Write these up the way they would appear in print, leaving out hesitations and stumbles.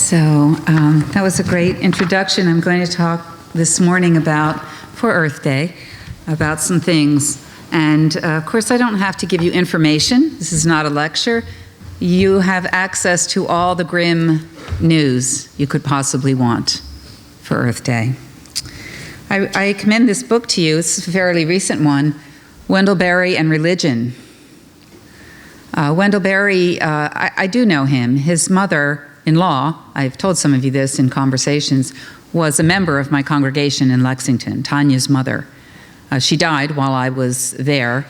So that was a great introduction. I'm going to talk this morning for Earth Day, about some things. And of course, I don't have to give you information. This is not a lecture. You have access to all the grim news you could possibly want for Earth Day. I commend this book to you. It's a fairly recent one, Wendell Berry and Religion. Wendell Berry, I do know him. His mother-in-law, I've told some of you this in conversations, was a member of my congregation in Lexington, Tanya's mother. She died while I was there.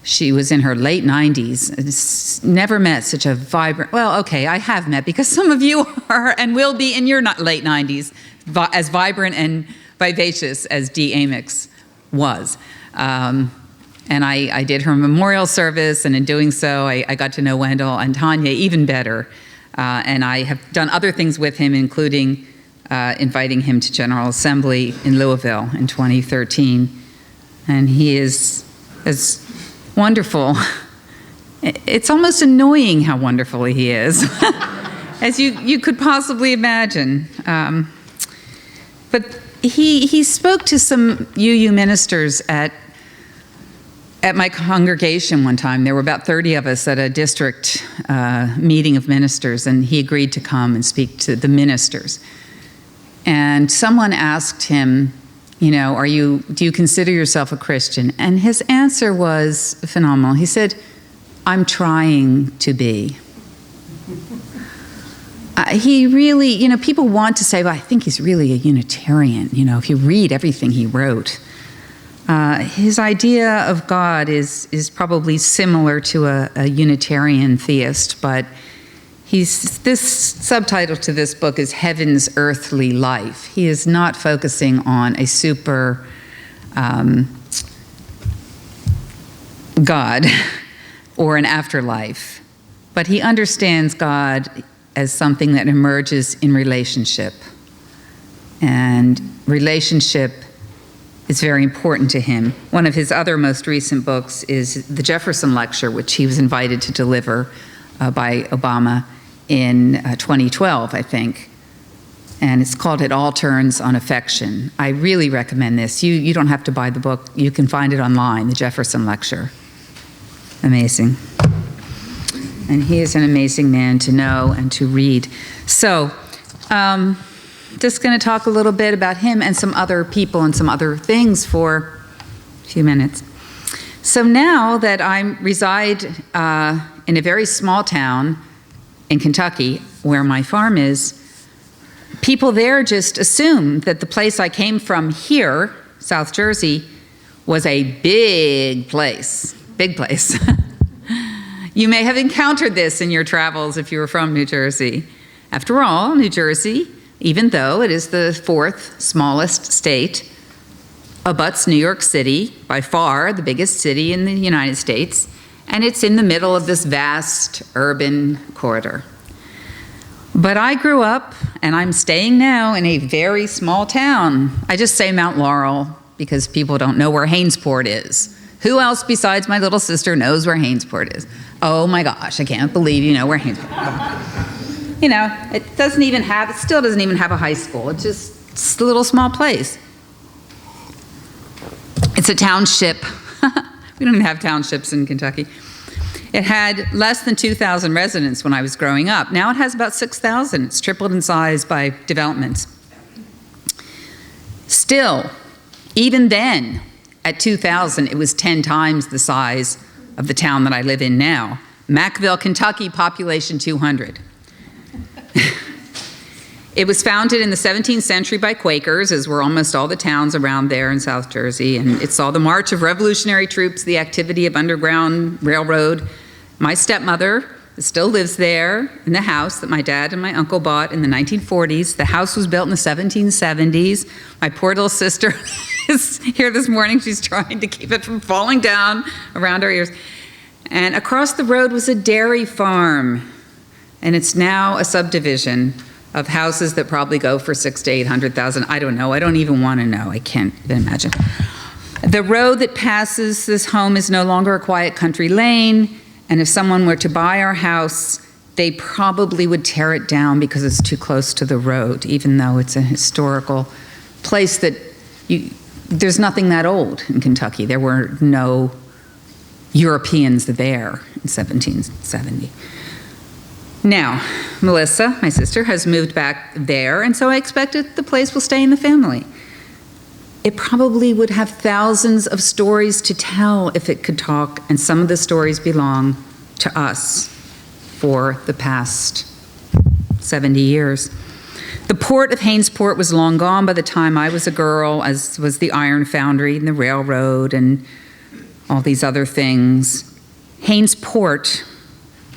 She was in her late 90s. Never met such a vibrant, well, okay, I have met, because some of you are and will be in your late 90s, as vibrant and vivacious as Dee Amix was. And I did her memorial service, and in doing so, I got to know Wendell and Tanya even better. And I have done other things with him, including inviting him to General Assembly in Louisville in 2013. And he is as wonderful. It's almost annoying how wonderful he is, as you could possibly imagine. But he spoke to some UU ministers at my congregation one time. There were about 30 of us at a district meeting of ministers, and he agreed to come and speak to the ministers. And someone asked him, you know, do you consider yourself a Christian? And his answer was phenomenal. He said, I'm trying to be. He really, you know, people want to say, well, I think he's really a Unitarian, you know, if you read everything he wrote. His idea of God is probably similar to a Unitarian theist, but this subtitle to this book is Heaven's Earthly Life. He is not focusing on a super God or an afterlife, but he understands God as something that emerges in relationship. And relationship is very important to him. One of his other most recent books is the Jefferson Lecture, which he was invited to deliver by Obama in 2012, I think. And it's called It All Turns on Affection. I really recommend this. You don't have to buy the book. You can find it online, the Jefferson Lecture. Amazing. And he is an amazing man to know and to read. So, just going to talk a little bit about him and some other people and some other things for a few minutes. So now that I reside in a very small town in Kentucky, where my farm is, people there just assume that the place I came from here, South Jersey, was a big place. Big place. You may have encountered this in your travels if you were from New Jersey. After all, New Jersey, even though it is the fourth smallest state, abuts New York City, by far the biggest city in the United States, and it's in the middle of this vast urban corridor. But I grew up, and I'm staying now, in a very small town. I just say Mount Laurel because people don't know where Hainesport is. Who else besides my little sister knows where Hainesport is? Oh my gosh, I can't believe you know where Hainesport is. You know, it still doesn't even have a high school. It's a little small place. It's a township. We don't have townships in Kentucky. It had less than 2,000 residents when I was growing up. Now it has about 6,000. It's tripled in size by developments. Still, even then, at 2,000, it was 10 times the size of the town that I live in now. Mackville, Kentucky, population 200. It was founded in the 17th century by Quakers, as were almost all the towns around there in South Jersey, and it saw the march of revolutionary troops, the activity of Underground Railroad. My stepmother still lives there in the house that my dad and my uncle bought in the 1940s. The house was built in the 1770s. My poor little sister is here this morning. She's trying to keep it from falling down around our ears. And across the road was a dairy farm, and it's now a subdivision of houses that probably go for $600,000 to $800,000. I don't know. I don't even want to know. I can't imagine. The road that passes this home is no longer a quiet country lane, and if someone were to buy our house they probably would tear it down because it's too close to the road, even though it's a historical place that there's nothing that old in Kentucky. There were no Europeans there in 1770. Now, Melissa, my sister, has moved back there, and so I expect the place will stay in the family. It probably would have thousands of stories to tell if it could talk, and some of the stories belong to us for the past 70 years. The port of Hainesport was long gone by the time I was a girl, as was the iron foundry and the railroad and all these other things. Hainesport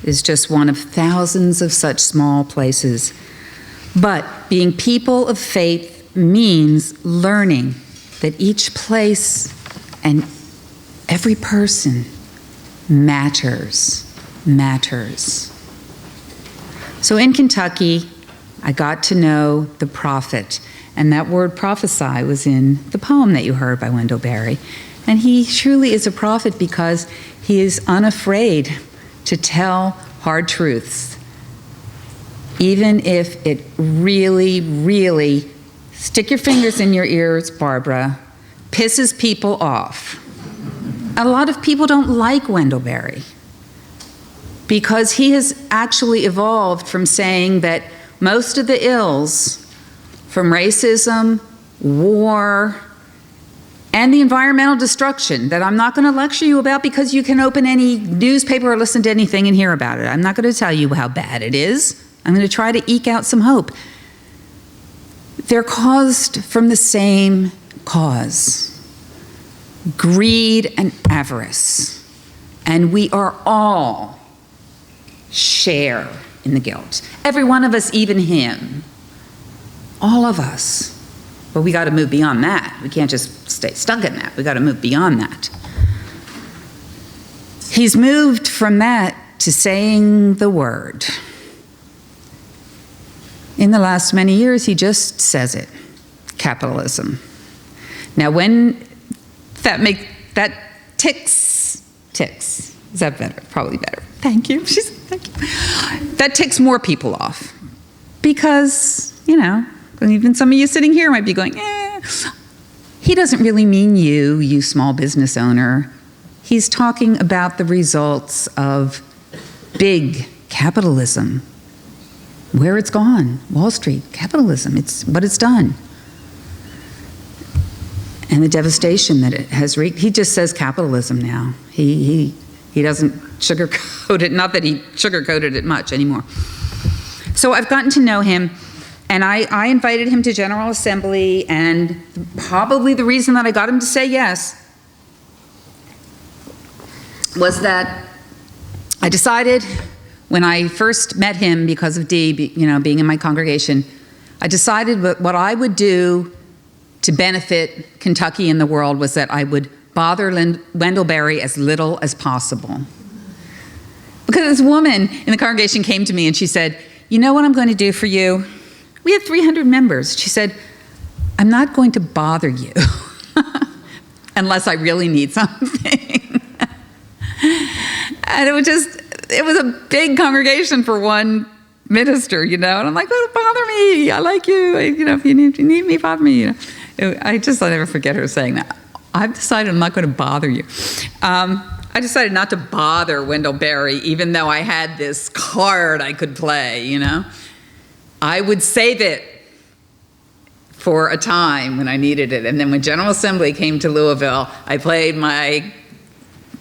is just one of thousands of such small places. But being people of faith means learning that each place and every person matters. So in Kentucky, I got to know the prophet, and that word prophesy was in the poem that you heard by Wendell Berry. And he truly is a prophet because he is unafraid to tell hard truths, even if it really, stick your fingers in your ears, Barbara, pisses people off. A lot of people don't like Wendell Berry because he has actually evolved from saying that most of the ills from racism, war, and the environmental destruction that I'm not going to lecture you about because you can open any newspaper or listen to anything and hear about it. I'm not going to tell you how bad it is. I'm going to try to eke out some hope. They're caused from the same cause: greed and avarice. And we are all share in the guilt. Every one of us, even him. All of us. But we got to move beyond that. We can't just stay stuck in that. We got to move beyond that. He's moved from that to saying the word. In the last many years, he just says it. Capitalism. Now, when that ticks. Is that better? Probably better. Thank you. Thank you. That ticks more people off. Because, even some of you sitting here might be going, He doesn't really mean you small business owner. He's talking about the results of big capitalism. Where it's gone. Wall Street, capitalism, it's what it's done. And the devastation that it has wreaked. He just says capitalism now. He doesn't sugarcoat it, not that he sugarcoated it much anymore. So I've gotten to know him, and I invited him to General Assembly, and probably the reason that I got him to say yes was that I decided when I first met him because of Dee, being in my congregation, I decided what I would do to benefit Kentucky and the world was that I would bother Wendell Berry as little as possible. Because this woman in the congregation came to me and she said, "You know what I'm going to do for you? We have 300 members." She said, "I'm not going to bother you unless I really need something." And it was a big congregation for one minister, and I'm like, "Don't bother me. I like you. If you need me, bother me." I'll never forget her saying that. I've decided I'm not going to bother you. I decided not to bother Wendell Berry, even though I had this card I could play, I would save it for a time when I needed it. And then when General Assembly came to Louisville, I played my,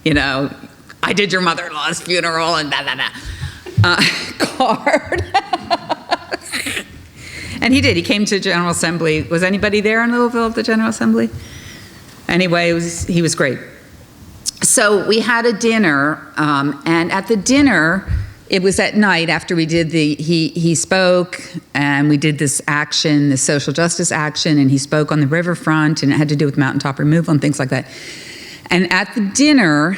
I did your mother-in-law's funeral and card. And he did. He came to General Assembly. Was anybody there in Louisville at the General Assembly? Anyway, he was great. So we had a dinner, and at the dinner, it was at night after we did he spoke, and we did this action, this social justice action, and he spoke on the riverfront, and it had to do with mountaintop removal and things like that. And at the dinner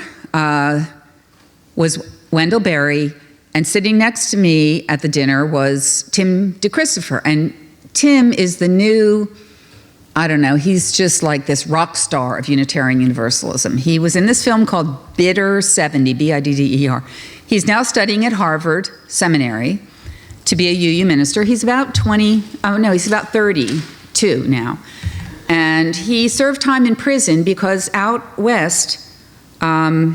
was Wendell Berry, and sitting next to me at the dinner was Tim DeChristopher. And Tim is the new I don't know, he's just like this rock star of Unitarian Universalism. He was in this film called Bidder 70, B-I-D-D-E-R. He's now studying at Harvard Seminary to be a UU minister. He's about 32 now. And he served time in prison because out west, I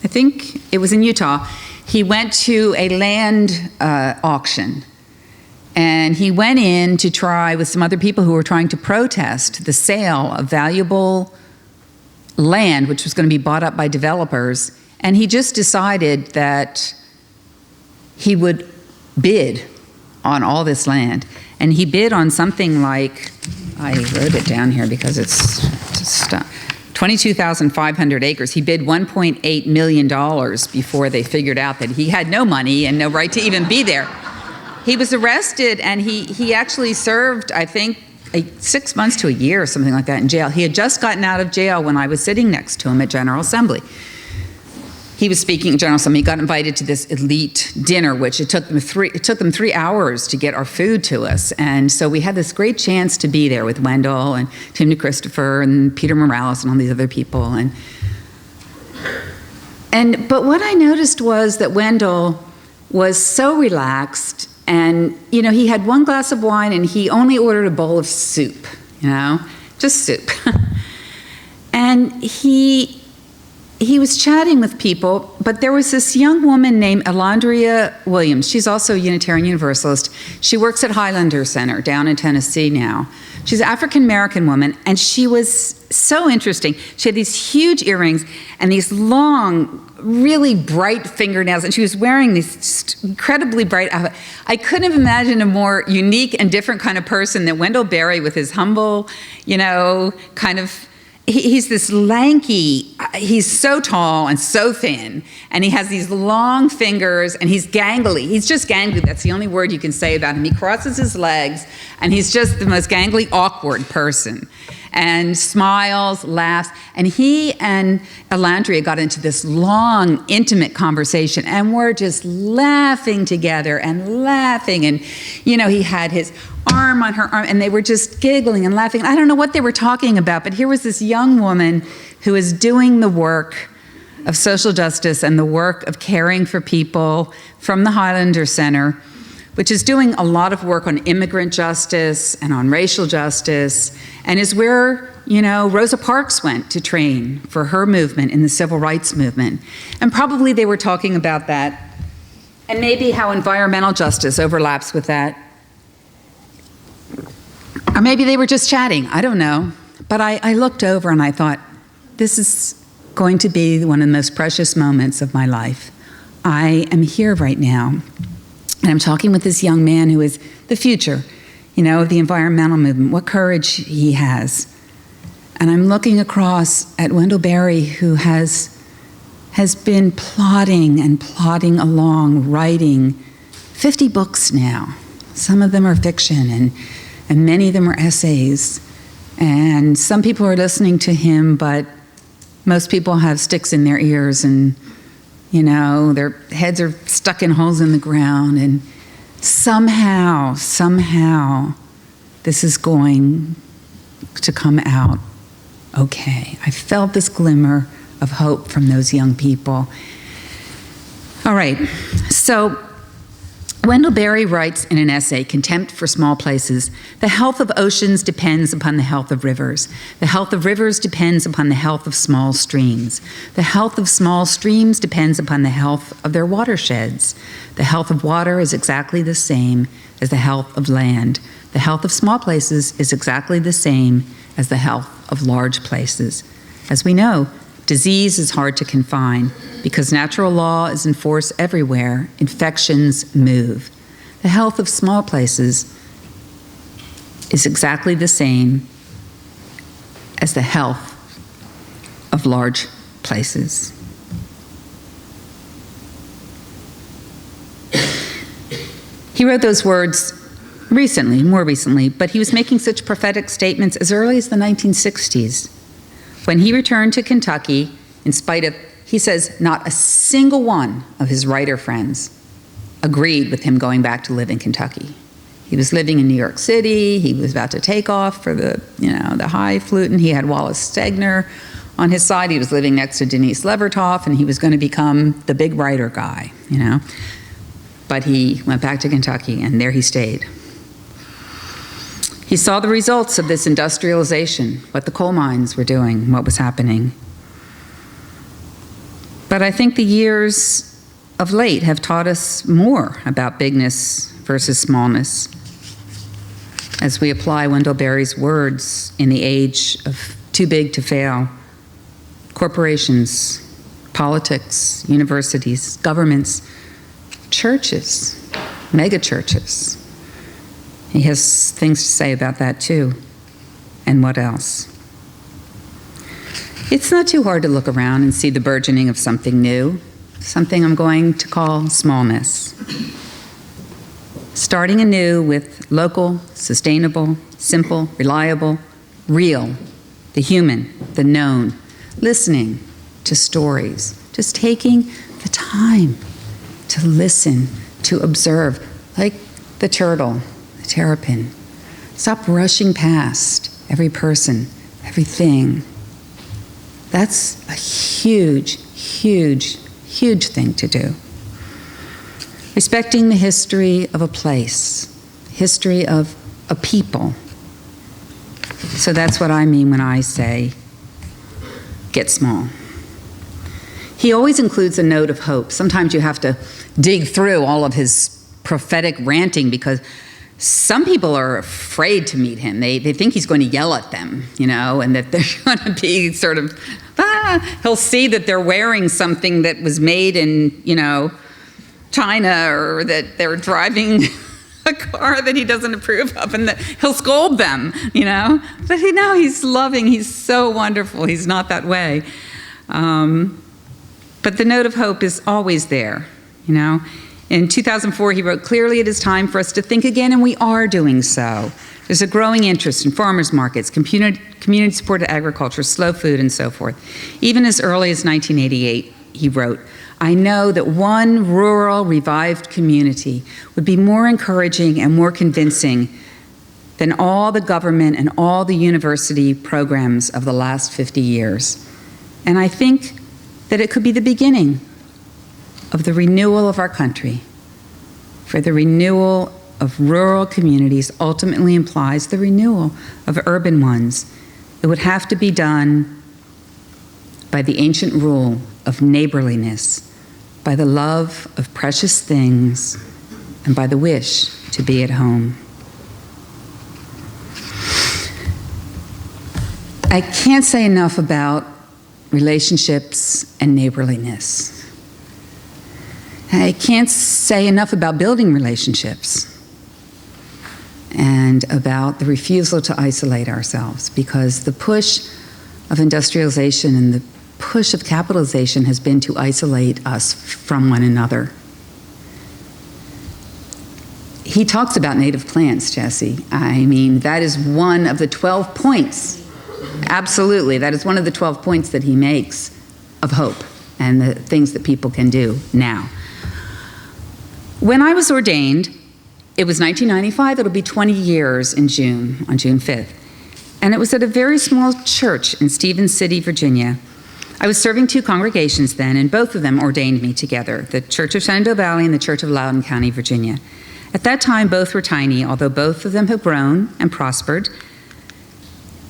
think it was in Utah, he went to a land auction. And he went in to try, with some other people who were trying to protest the sale of valuable land, which was going to be bought up by developers. And he just decided that he would bid on all this land. And he bid on something like, I wrote it down here because it's just 22,500 acres. He bid $1.8 million before they figured out that he had no money and no right to even be there. He was arrested, and he actually served, I think, 6 months to a year or something like that in jail. He had just gotten out of jail when I was sitting next to him at General Assembly. He was speaking at General Assembly. He got invited to this elite dinner, which it took them 3 hours to get our food to us. And so we had this great chance to be there with Wendell and Tim DeChristopher and Peter Morales and all these other people. But what I noticed was that Wendell was so relaxed. And, you know, he had one glass of wine and he only ordered a bowl of soup, you know, just soup. And he was chatting with people, but there was this young woman named Elandria Williams. She's also a Unitarian Universalist. She works at Highlander Center down in Tennessee now. She's an African-American woman, and she was so interesting. She had these huge earrings and these long, really bright fingernails, and she was wearing these incredibly bright outfits. I couldn't have imagined a more unique and different kind of person than Wendell Berry with his humble, you know, kind of, he's this lanky, he's so tall and so thin, and he has these long fingers, and he's gangly. He's just gangly. That's the only word you can say about him. He crosses his legs, and he's just the most gangly, awkward person, and smiles, laughs. And he and Elandria got into this long, intimate conversation, and we're just laughing together and laughing. And, you know, he had his arm on her arm, and they were just giggling and laughing. I don't know what they were talking about, but here was this young woman who is doing the work of social justice and the work of caring for people from the Highlander Center, which is doing a lot of work on immigrant justice and on racial justice, and is where, you know, Rosa Parks went to train for her movement in the civil rights movement. And probably they were talking about that, and maybe how environmental justice overlaps with that. Or maybe they were just chatting, I don't know. But I looked over and I thought, this is going to be one of the most precious moments of my life. I am here right now, and I'm talking with this young man who is the future, you know, of the environmental movement, what courage he has. And I'm looking across at Wendell Berry, who has been plodding and plodding along, writing 50 books now. Some of them are fiction, and many of them are essays. And some people are listening to him, but most people have sticks in their ears, and, you know, their heads are stuck in holes in the ground. And somehow, this is going to come out okay. I felt this glimmer of hope from those young people. All right, so Wendell Berry writes in an essay, Contempt for Small Places, the health of oceans depends upon the health of rivers. The health of rivers depends upon the health of small streams. The health of small streams depends upon the health of their watersheds. The health of water is exactly the same as the health of land. The health of small places is exactly the same as the health of large places. As we know, disease is hard to confine. Because natural law is in force everywhere, infections move. The health of small places is exactly the same as the health of large places. He wrote those words more recently, but he was making such prophetic statements as early as the 1960s. When he returned to Kentucky, in spite of, he says, not a single one of his writer friends agreed with him going back to live in Kentucky. He was living in New York City. He was about to take off for the highfalutin. He had Wallace Stegner on his side. He was living next to Denise Levertov, and he was going to become the big writer guy, But he went back to Kentucky, and there he stayed. He saw the results of this industrialization, what the coal mines were doing, what was happening. But I think the years of late have taught us more about bigness versus smallness as we apply Wendell Berry's words in the age of too big to fail. Corporations, politics, universities, governments, churches, megachurches. He has things to say about that too. And what else? It's not too hard to look around and see the burgeoning of something new, something I'm going to call smallness. Starting anew with local, sustainable, simple, reliable, real, the human, the known, listening to stories, just taking the time to listen, to observe, like the turtle, the terrapin. Stop rushing past every person, everything. That's a huge, huge, huge thing to do. Respecting the history of a place, history of a people. So that's what I mean when I say, get small. He always includes a note of hope. Sometimes you have to dig through all of his prophetic ranting because some people are afraid to meet him. They think he's going to yell at them, and that they're going to be sort of, he'll see that they're wearing something that was made in, China, or that they're driving a car that he doesn't approve of, and that he'll scold them, But he's loving, he's so wonderful, he's not that way. But the note of hope is always there, In 2004, he wrote, "Clearly it is time for us to think again, and we are doing so. There's a growing interest in farmers markets, community-supported agriculture, slow food, and so forth." Even as early as 1988, he wrote, "I know that one rural, revived community would be more encouraging and more convincing than all the government and all the university programs of the last 50 years. And I think that it could be the beginning of the renewal of our country. For the renewal of rural communities ultimately implies the renewal of urban ones. It would have to be done by the ancient rule of neighborliness, by the love of precious things, and by the wish to be at home." I can't say enough about relationships and neighborliness. I can't say enough about building relationships and about the refusal to isolate ourselves, because the push of industrialization and the push of capitalization has been to isolate us from one another. He talks about native plants, Jesse. I mean, that is one of the 12 points. Absolutely, that is one of the 12 points that he makes of hope and the things that people can do now. When I was ordained, it was 1995, it'll be 20 years in June, on June 5th. And it was at a very small church in Stevens City, Virginia. I was serving 2 congregations then, and both of them ordained me together, the Church of Shenandoah Valley and the Church of Loudoun County, Virginia. At that time, both were tiny, although both of them have grown and prospered.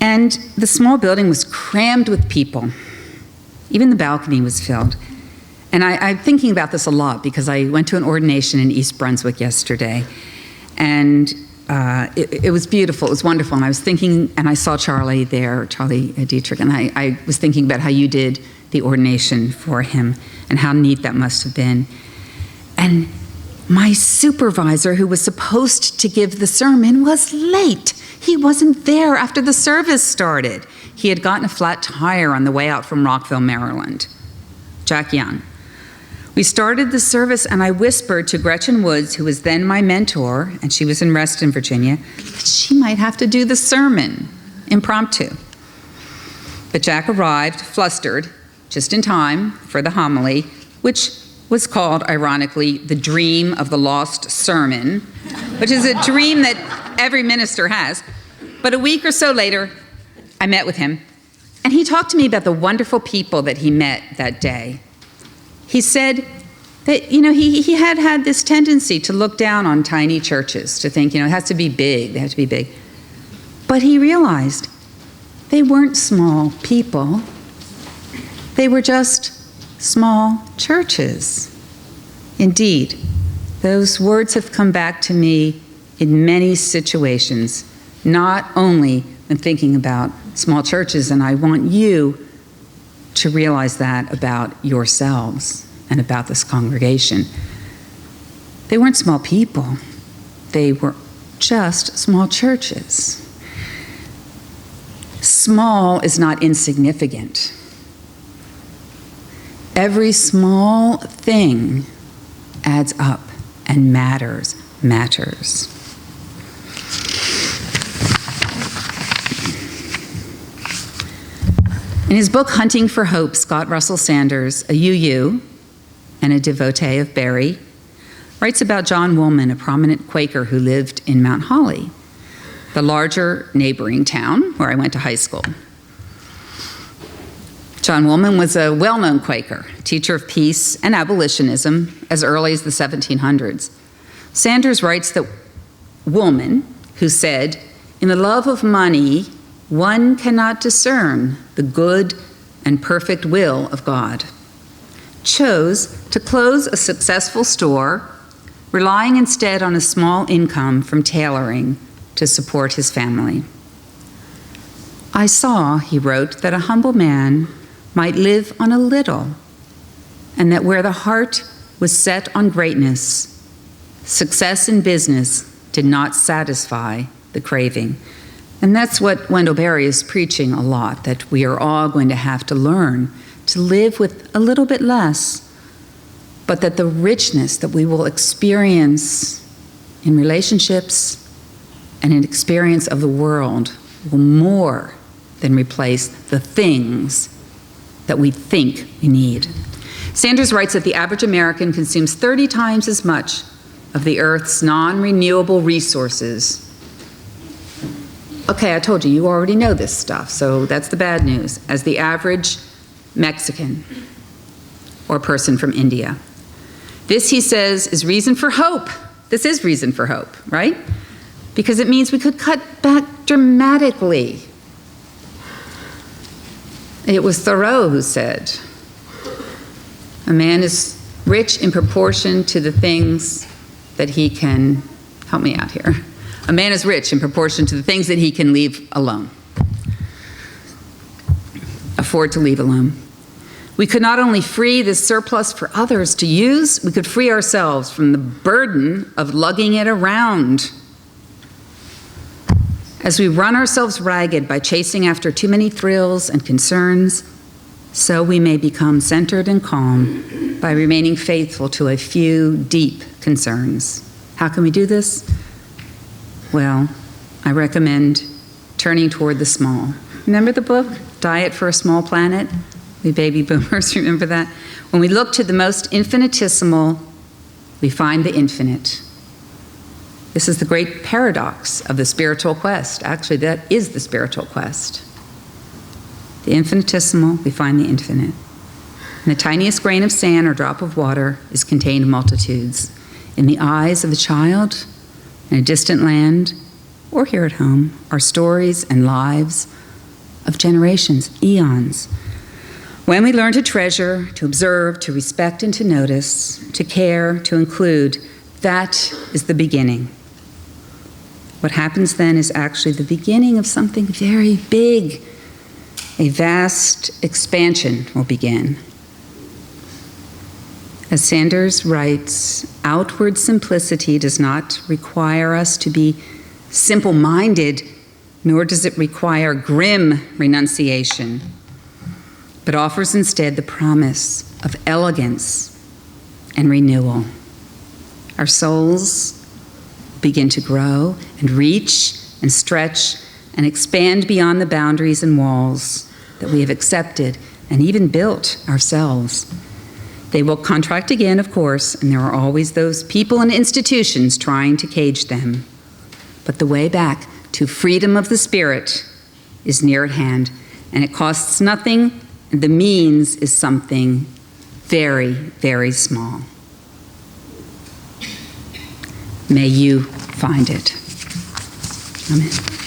And the small building was crammed with people. Even the balcony was filled. And I'm thinking about this a lot because I went to an ordination in East Brunswick yesterday. And it was beautiful, it was wonderful. And I was thinking, and I saw Charlie there, Charlie Dietrich, and I was thinking about how you did the ordination for him and how neat that must have been. And my supervisor, who was supposed to give the sermon, was late. He wasn't there after the service started. He had gotten a flat tire on the way out from Rockville, Maryland. Jack Young. We started the service, and I whispered to Gretchen Woods, who was then my mentor, and she was in Reston, Virginia, that she might have to do the sermon, impromptu. But Jack arrived, flustered, just in time for the homily, which was called, ironically, The Dream of the Lost Sermon, which is a dream that every minister has. But a week or so later, I met with him, and he talked to me about the wonderful people that he met that day. He said that, he had this tendency to look down on tiny churches, to think, it has to be big, they have to be big. But he realized they weren't small people. They were just small churches. Indeed, those words have come back to me in many situations, not only when thinking about small churches, and I want you to realize that about yourselves and about this congregation. They weren't small people. They were just small churches. Small is not insignificant. Every small thing adds up and matters. In his book, Hunting for Hope, Scott Russell Sanders, a UU and a devotee of Barry, writes about John Woolman, a prominent Quaker who lived in Mount Holly, the larger neighboring town where I went to high school. John Woolman was a well-known Quaker, teacher of peace and abolitionism as early as the 1700s. Sanders writes that Woolman, who said, "In the love of money, one cannot discern the good and perfect will of God," chose to close a successful store, relying instead on a small income from tailoring to support his family. "I saw," he wrote, "that a humble man might live on a little, and that where the heart was set on greatness, success in business did not satisfy the craving." And that's what Wendell Berry is preaching a lot, that we are all going to have to learn to live with a little bit less, but that the richness that we will experience in relationships and in experience of the world will more than replace the things that we think we need. Sanders writes that the average American consumes 30 times as much of the Earth's non-renewable resources. Okay, I told you, you already know this stuff, so that's the bad news, as the average Mexican or person from India. This, he says, is reason for hope. This is reason for hope, right? Because it means we could cut back dramatically. It was Thoreau who said, "A man is rich in proportion to the things that he can," help me out here. "A man is rich in proportion to the things that he can leave alone, afford to leave alone." We could not only free this surplus for others to use, we could free ourselves from the burden of lugging it around. As we run ourselves ragged by chasing after too many thrills and concerns, so we may become centered and calm by remaining faithful to a few deep concerns. How can we do this? Well, I recommend turning toward the small. Remember the book, Diet for a Small Planet? We baby boomers remember that? When we look to the most infinitesimal, we find the infinite. This is the great paradox of the spiritual quest. Actually, that is the spiritual quest. The infinitesimal, we find the infinite. In the tiniest grain of sand or drop of water is contained multitudes. In the eyes of the child, in a distant land, or here at home, are stories and lives of generations, eons. When we learn to treasure, to observe, to respect, and to notice, to care, to include, that is the beginning. What happens then is actually the beginning of something very big. A vast expansion will begin. As Sanders writes, outward simplicity does not require us to be simple-minded, nor does it require grim renunciation, but offers instead the promise of elegance and renewal. Our souls begin to grow and reach and stretch and expand beyond the boundaries and walls that we have accepted and even built ourselves. They will contract again, of course, and there are always those people and institutions trying to cage them. But the way back to freedom of the spirit is near at hand, and it costs nothing, and the means is something very, very small. May you find it. Amen.